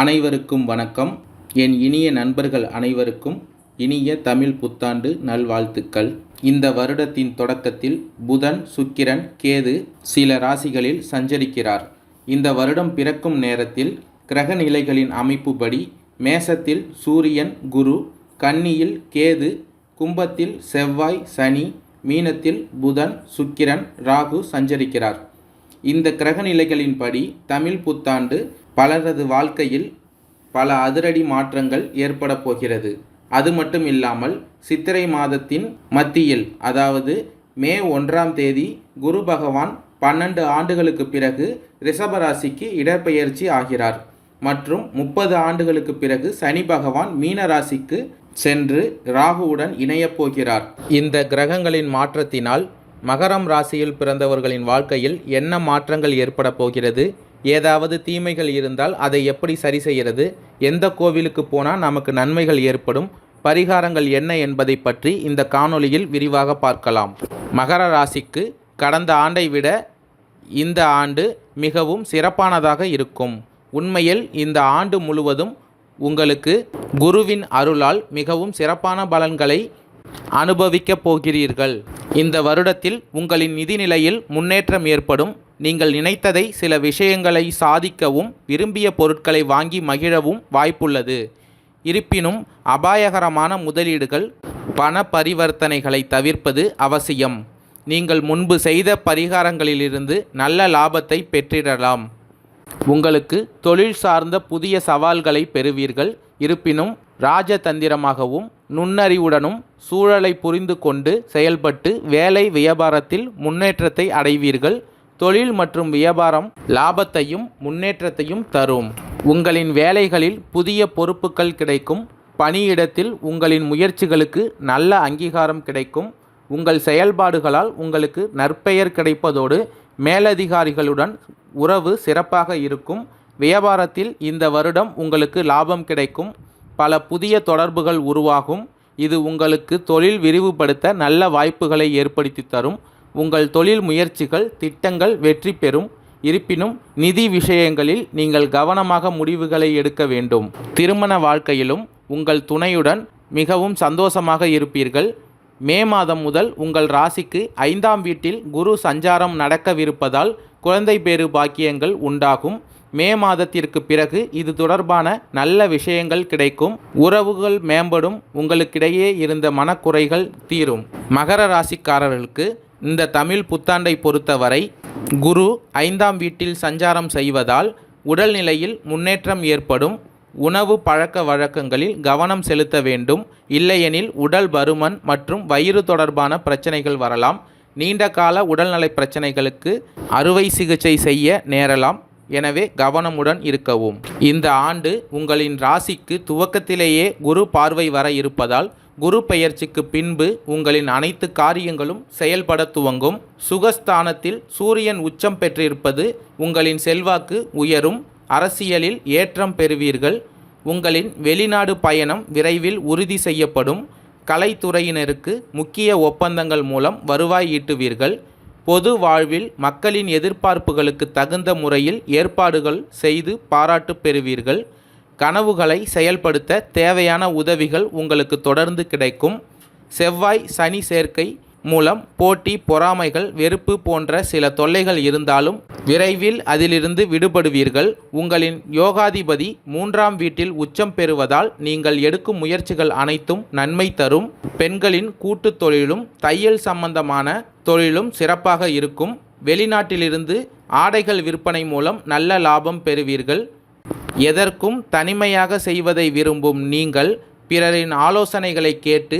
அனைவருக்கும் வணக்கம். என் இனிய நண்பர்கள் அனைவருக்கும் இனிய தமிழ் புத்தாண்டு நல்வாழ்த்துக்கள். இந்த வருடத்தின் தொடக்கத்தில் புதன், சுக்கிரன், கேது சில ராசிகளில் சஞ்சரிக்கிறார். இந்த வருடம் பிறக்கும் நேரத்தில் கிரக நிலைகளின் அமைப்புப்படி மேசத்தில் சூரியன், குரு, கன்னியில் கேது, கும்பத்தில் செவ்வாய், சனி, மீனத்தில் புதன், சுக்கிரன், ராகு சஞ்சரிக்கிறார். இந்த கிரக நிலைகளின்படி தமிழ் புத்தாண்டு பலரது வாழ்க்கையில் பல அதிரடி மாற்றங்கள் ஏற்பட போகிறது. அது மட்டும் இல்லாமல் சித்திரை மாதத்தின் மத்தியில், அதாவது மே 1ஆம் தேதி குரு பகவான் 12 ஆண்டுகளுக்கு பிறகு ரிஷபராசிக்கு இடப்பெயர்ச்சி ஆகிறார். மற்றும் 30 ஆண்டுகளுக்கு பிறகு சனி பகவான் மீன ராசிக்கு சென்று ராகுவுடன் இணையப் போகிறார். இந்த கிரகங்களின் மாற்றத்தினால் மகரம் ராசியில் பிறந்தவர்களின் வாழ்க்கையில் என்ன மாற்றங்கள் ஏற்பட போகிறது, ஏதாவது தீமைகள் இருந்தால் அதை எப்படி சரி செய்கிறது, எந்த கோவிலுக்கு போனால் நமக்கு நன்மைகள் ஏற்படும், பரிகாரங்கள் என்ன என்பதை பற்றி இந்த காணொளியில் விரிவாக பார்க்கலாம். மகர ராசிக்கு கடந்த ஆண்டை விட இந்த ஆண்டு மிகவும் சிறப்பானதாக இருக்கும். உண்மையில் இந்த ஆண்டு முழுவதும் உங்களுக்கு குருவின் அருளால் மிகவும் சிறப்பான பலன்களை அனுபவிக்கப் போகிறீர்கள். இந்த வருடத்தில் உங்களின் நிதி நிலையில் முன்னேற்றம் ஏற்படும். நீங்கள் நினைத்ததை சில விஷயங்களை சாதிக்கவும் விரும்பிய பொருட்களை வாங்கி மகிழவும் வாய்ப்புள்ளது. இருப்பினும் அபாயகரமான முதலீடுகள், பண பரிவர்த்தனைகளை தவிர்ப்பது அவசியம். நீங்கள் முன்பு செய்த பரிகாரங்களிலிருந்து நல்ல லாபத்தை பெற்றிடலாம். உங்களுக்கு தொழில் சார்ந்த புதிய சவால்களை பெறுவீர்கள். இருப்பினும் ராஜதந்திரமாகவும் நுண்ணறிவுடனும் சூழலை புரிந்து கொண்டு செயல்பட்டு வேலை வியாபாரத்தில் முன்னேற்றத்தை அடைவீர்கள். தொழில் மற்றும் வியாபாரம் லாபத்தையும் முன்னேற்றத்தையும் தரும். உங்களின் வேலைகளில் புதிய பொறுப்புகள் கிடைக்கும். பணியிடத்தில் உங்களின் முயற்சிகளுக்கு நல்ல அங்கீகாரம் கிடைக்கும். உங்கள் செயல்பாடுகளால் உங்களுக்கு நற்பெயர் கிடைப்பதோடு மேலதிகாரிகளுடன் உறவு சிறப்பாக இருக்கும். வியாபாரத்தில் இந்த வருடம் உங்களுக்கு லாபம் கிடைக்கும். பல புதிய தொடர்புகள் உருவாகும். இது உங்களுக்கு தொழில் விரிவுபடுத்த நல்ல வாய்ப்புகளை ஏற்படுத்தி தரும். உங்கள் தொழில் முயற்சிகள், திட்டங்கள் வெற்றி பெறும். இருப்பினும் நிதி விஷயங்களில் நீங்கள் கவனமாக முடிவுகளை எடுக்க வேண்டும். திருமண வாழ்க்கையிலும் உங்கள் துணையுடன் மிகவும் சந்தோஷமாக இருப்பீர்கள். மே மாதம் முதல் உங்கள் ராசிக்கு 5ஆம் வீட்டில் குரு சஞ்சாரம் நடக்கவிருப்பதால் குழந்தை பேறு பாக்கியங்கள் உண்டாகும். மே மாதத்திற்கு பிறகு இது தொடர்பான நல்ல விஷயங்கள் கிடைக்கும். உறவுகள் மேம்படும். உங்களுக்கிடையே இருந்த மனக்குறைகள் தீரும். மகர ராசிக்காரர்களுக்கு இந்த தமிழ் புத்தாண்டை பொறுத்தவரை குரு 5ஆம் வீட்டில் சஞ்சாரம் செய்வதால் உடல்நிலையில் முன்னேற்றம் ஏற்படும். உணவு பழக்க வழக்கங்களில் கவனம் செலுத்த வேண்டும். இல்லையெனில் உடல் பருமன் மற்றும் வயிறு தொடர்பான பிரச்சனைகள் வரலாம். நீண்ட கால உடல்நலை பிரச்சனைகளுக்கு அறுவை சிகிச்சை செய்ய நேரலாம். எனவே கவனமுடன் இருக்கவும். இந்த ஆண்டு உங்களின் ராசிக்கு துவக்கத்திலேயே குரு பார்வை வர இருப்பதால் குரு பெயர்ச்சிக்கு பின்பு உங்களின் அனைத்து காரியங்களும் செயல்பட துவங்கும். சுகஸ்தானத்தில் சூரியன் உச்சம் பெற்றிருப்பது உங்களின் செல்வாக்கு உயரும். அரசியலில் ஏற்றம் பெறுவீர்கள். உங்களின் வெளிநாடு பயணம் விரைவில் உறுதி செய்யப்படும். கலைத்துறையினருக்கு முக்கிய ஒப்பந்தங்கள் மூலம் வருவாய் ஈட்டுவீர்கள். பொது வாழ்வில் மக்களின் எதிர்பார்ப்புகளுக்கு தகுந்த முறையில் ஏற்பாடுகள் செய்து பாராட்டு பெறுவீர்கள். கனவுகளை செயல்படுத்த தேவையான உதவிகள் உங்களுக்கு தொடர்ந்து கிடைக்கும். செவ்வாய் சனி சேர்க்கை மூலம் போட்டி, பொறாமைகள், வெறுப்பு போன்ற சில தொல்லைகள் இருந்தாலும் விரைவில் அதிலிருந்து விடுபடுவீர்கள். உங்களின் யோகாதிபதி 3ஆம் வீட்டில் உச்சம் பெறுவதால் நீங்கள் எடுக்கும் முயற்சிகள் அனைத்தும் நன்மை தரும். பெண்களின் கூட்டுத் தொழிலும் தையல் சம்பந்தமான தொழிலும் சிறப்பாக இருக்கும். வெளிநாட்டிலிருந்து ஆடைகள் விற்பனை மூலம் நல்ல லாபம் பெறுவீர்கள். எதற்கும் தனிமையாக செய்வதை விரும்பும் நீங்கள் பிறரின் ஆலோசனைகளை கேட்டு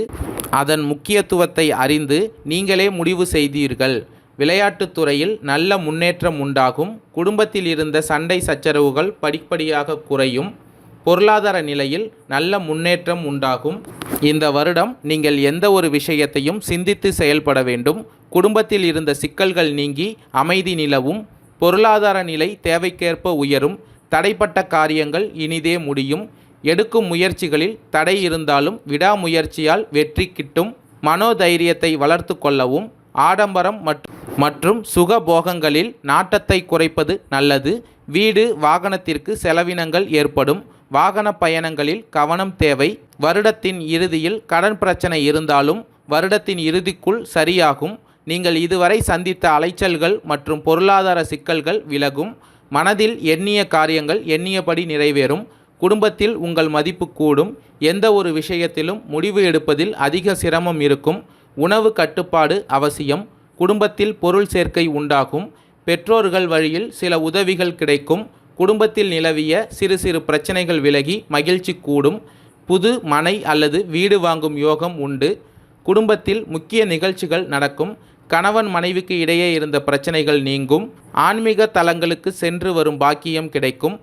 அதன் முக்கியத்துவத்தை அறிந்து நீங்களே முடிவு செய்தீர்கள். விளையாட்டுத் துறையில் நல்ல முன்னேற்றம் உண்டாகும். குடும்பத்தில் இருந்த சண்டை சச்சரவுகள் படிப்படியாக குறையும். பொருளாதார நிலையில் நல்ல முன்னேற்றம் உண்டாகும். இந்த வருடம் நீங்கள் எந்த ஒரு விஷயத்தையும் சிந்தித்து செயல்பட வேண்டும். குடும்பத்தில் இருந்த சிக்கல்கள் நீங்கி அமைதி நிலவும். பொருளாதார நிலை தேவைக்கேற்ப உயரும். தடைப்பட்ட காரியங்கள் இனிதே முடியும். எடுக்கும் முயற்சிகளில் தடை இருந்தாலும் விடாமுயற்சியால் வெற்றி கிட்டும். மனோதைரியத்தை வளர்த்து கொள்ளவும். ஆடம்பரம் மற்றும் சுகபோகங்களில் நாட்டத்தை குறைப்பது நல்லது. வீடு வாகனத்திற்கு செலவினங்கள் ஏற்படும். வாகன பயணங்களில் கவனம் தேவை. வருடத்தின் இறுதியில் கடன் பிரச்சனை இருந்தாலும் வருடத்தின் இறுதிக்குள் சரியாகும். நீங்கள் இதுவரை சந்தித்த அலைச்சல்கள் மற்றும் பொருளாதார சிக்கல்கள் விலகும். மனதில் எண்ணிய காரியங்கள் எண்ணியபடி நிறைவேறும். குடும்பத்தில் உங்கள் மதிப்பு கூடும். எந்த ஒரு விஷயத்திலும் முடிவு எடுப்பதில் அதிக சிரமம் இருக்கும். உணவு கட்டுப்பாடு அவசியம். குடும்பத்தில் பொருள் சேர்க்கை உண்டாகும். பெற்றோர்கள் வழியில் சில உதவிகள் கிடைக்கும். குடும்பத்தில் நிலவிய சிறு சிறு பிரச்சனைகள் விலகி மகிழ்ச்சி கூடும். புது மனை அல்லது வீடு வாங்கும் யோகம் உண்டு. குடும்பத்தில் முக்கிய நிகழ்ச்சிகள் நடக்கும். கணவன் மனைவிக்கு இடையே இருந்த பிரச்சனைகள் நீங்கும். ஆன்மீக தலங்களுக்கு சென்று வரும் பாக்கியம் கிடைக்கும்.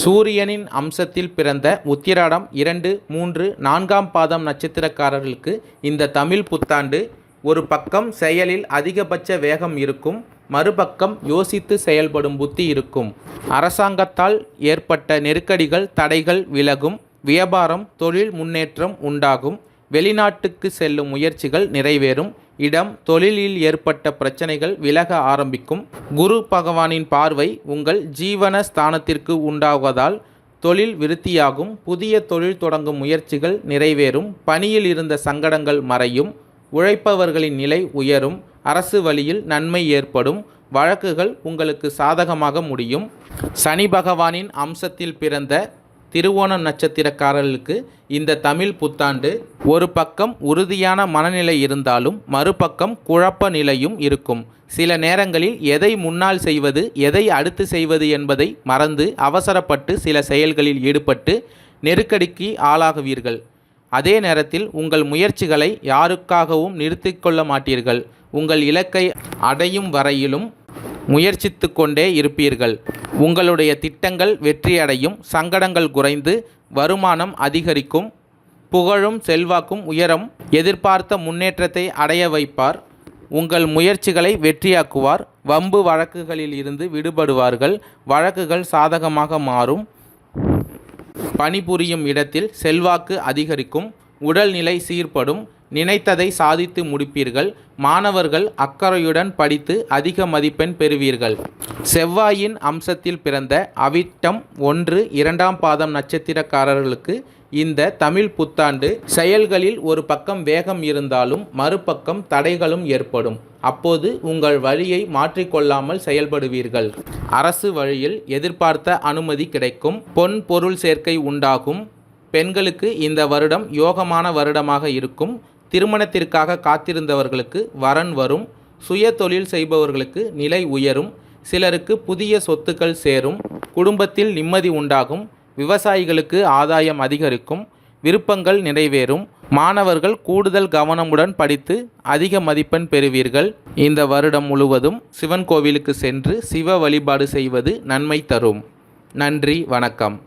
சூரியனின் அம்சத்தில் பிறந்த உத்திராடம் 2, 3, 4ஆம் பாதம் நட்சத்திரக்காரர்களுக்கு இந்த தமிழ் புத்தாண்டு ஒரு பக்கம் செயலில் அதிகபட்ச வேகம் இருக்கும். மறுபக்கம் யோசித்து செயல்படும் புத்தி இருக்கும். அரசாங்கத்தால் ஏற்பட்ட நெருக்கடிகள் தடைகள் விலகும். வியாபாரம் தொழில் முன்னேற்றம் உண்டாகும். வெளிநாட்டுக்கு செல்லும் முயற்சிகள் நிறைவேறும். இடம் தொழிலில் ஏற்பட்ட பிரச்சனைகள் விலக ஆரம்பிக்கும். குரு பகவானின் பார்வை உங்கள் ஜீவன ஸ்தானத்திற்கு உண்டாவதால் தொழில் விருத்தியாகும். புதிய தொழில் தொடங்கும் முயற்சிகள் நிறைவேறும். பணியில் இருந்த சங்கடங்கள் மறையும். உழைப்பவர்களின் நிலை உயரும். அரசு வழியில் நன்மை ஏற்படும். வழக்குகள் உங்களுக்கு சாதகமாக முடியும். சனி பகவானின் அம்சத்தில் பிறந்த திருவோணம் நட்சத்திரக்காரர்களுக்கு இந்த தமிழ் புத்தாண்டு ஒரு பக்கம் உறுதியான மனநிலை இருந்தாலும் மறுபக்கம் குழப்ப நிலையும் இருக்கும். சில நேரங்களில் எதை முன்னால் செய்வது எதை அடுத்து செய்வது என்பதை மறந்து அவசரப்பட்டு சில செயல்களில் ஈடுபட்டு நெருக்கடிக்கு ஆளாகுவீர்கள். அதே நேரத்தில் உங்கள் முயற்சிகளை யாருக்காகவும் நிறுத்திக்கொள்ள மாட்டீர்கள். உங்கள் இலக்கை அடையும் வரையிலும் முயற்சித்து கொண்டே இருப்பீர்கள். உங்களுடைய திட்டங்கள் வெற்றியடையும். சங்கடங்கள் குறைந்து வருமானம் அதிகரிக்கும். புகழும் செல்வாக்கும் உயரும். எதிர்பார்த்த முன்னேற்றத்தை அடைய வைப்பார். உங்கள் முயற்சிகளை வெற்றியாக்குவார். வம்பு வழக்குகளில் இருந்து விடுபடுவார்கள். வழக்குகள் சாதகமாக மாறும். பணிபுரியும் இடத்தில் செல்வாக்கு அதிகரிக்கும். உடல்நிலை சீர்படும். நினைத்ததை சாதித்து முடிப்பீர்கள். மாணவர்கள் அக்கறையுடன் படித்து அதிக மதிப்பெண் பெறுவீர்கள். செவ்வாயின் அம்சத்தில் பிறந்த அவிட்டம் 1, 2ஆம் பாதம் நட்சத்திரக்காரர்களுக்கு இந்த தமிழ் புத்தாண்டு செயல்களில் ஒரு பக்கம் வேகம் இருந்தாலும் மறுபக்கம் தடைகளும் ஏற்படும். அப்போது உங்கள் வழியை மாற்றிக்கொள்ளாமல் செயல்படுவீர்கள். அரசு வழியில் எதிர்பார்த்த அனுமதி கிடைக்கும். பொன் பொருள் சேர்க்கை உண்டாகும். பெண்களுக்கு இந்த வருடம் யோகமான வருடமாக இருக்கும். திருமணத்திற்காக காத்திருந்தவர்களுக்கு வரன் வரும். சுய தொழில் செய்பவர்களுக்கு நிலை உயரும். சிலருக்கு புதிய சொத்துக்கள் சேரும். குடும்பத்தில் நிம்மதி உண்டாகும். விவசாயிகளுக்கு ஆதாயம் அதிகரிக்கும். விருப்பங்கள் நிறைவேறும். மாணவர்கள் கூடுதல் கவனமுடன் படித்து அதிக மதிப்பெண் பெறுவீர்கள். இந்த வருடம் முழுவதும் சிவன் கோவிலுக்கு சென்று சிவ வழிபாடு செய்வது நன்மை தரும். நன்றி, வணக்கம்.